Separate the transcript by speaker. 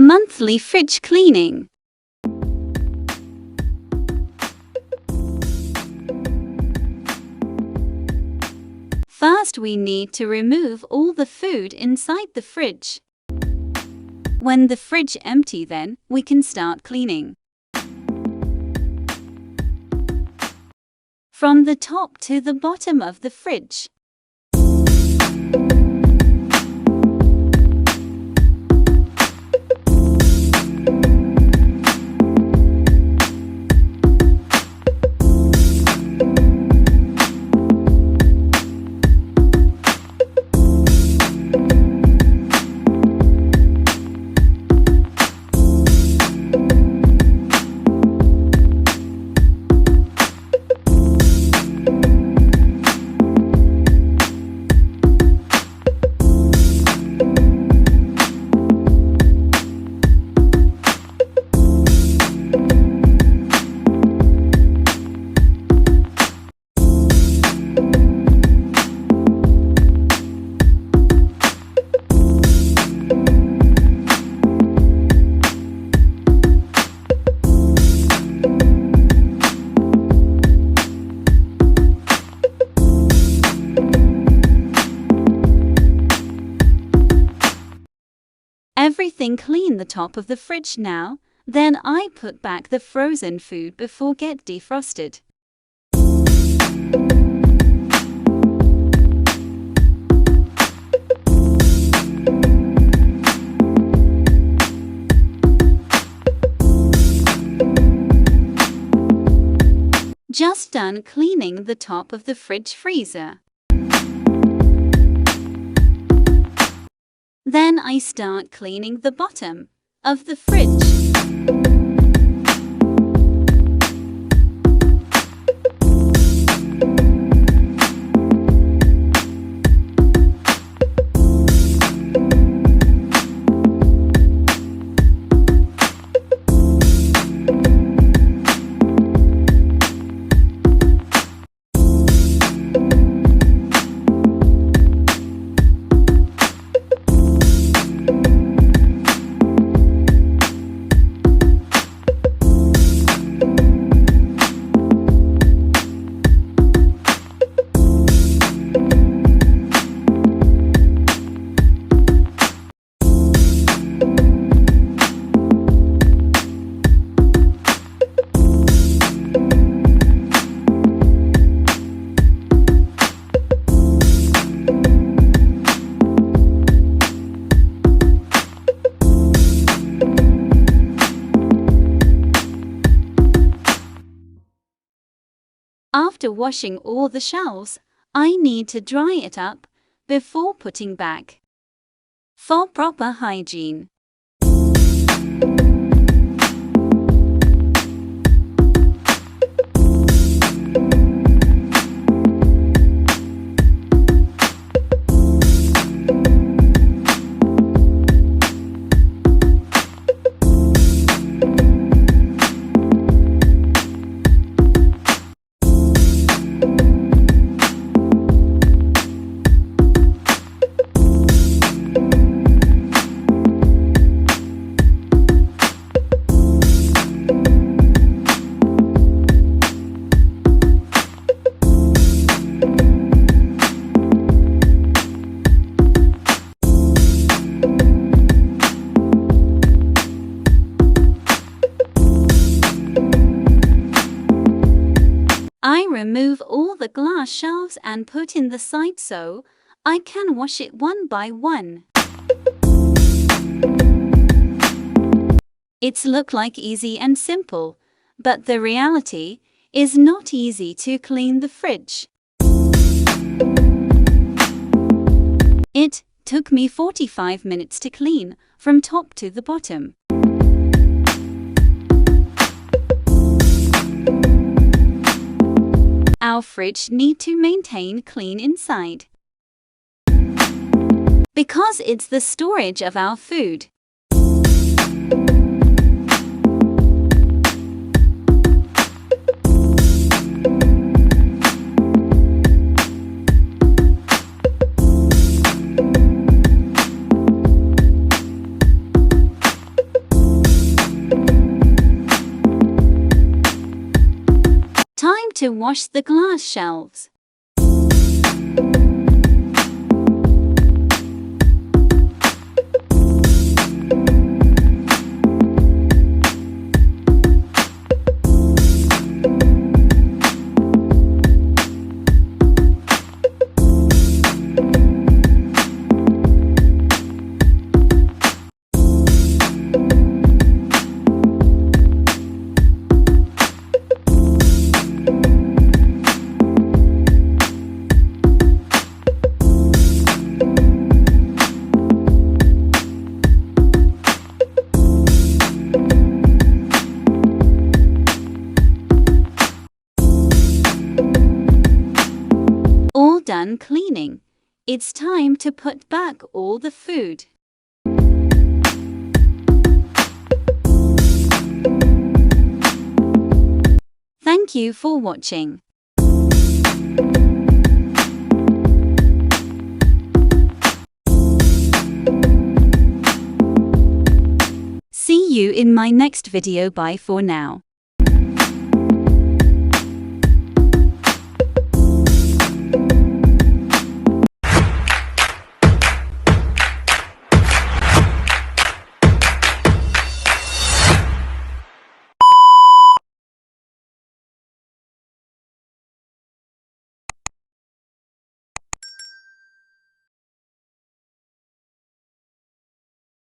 Speaker 1: Monthly fridge cleaning. First, we need to remove all the food inside the fridge. When the fridge empty, then we can start cleaning. From the top to the bottom of the fridge. Everything clean the top of the fridge now. Then I put back the frozen food before get defrosted. Just done cleaning the top of the fridge freezer. Then I start cleaning the bottom of the fridge. After washing all the shelves, I need to dry it up before putting back. For proper hygiene. I remove all the glass shelves and put in the side so I can wash it one by one. It's look like easy and simple, but the reality is not easy to clean the fridge. It took me 45 minutes to clean from top to the bottom. Our fridge need to maintain clean inside because it's the storage of our food. to wash the glass shelves. All done cleaning. It's time to put back all the food. Thank you for watching. See you in my next video. Bye for now.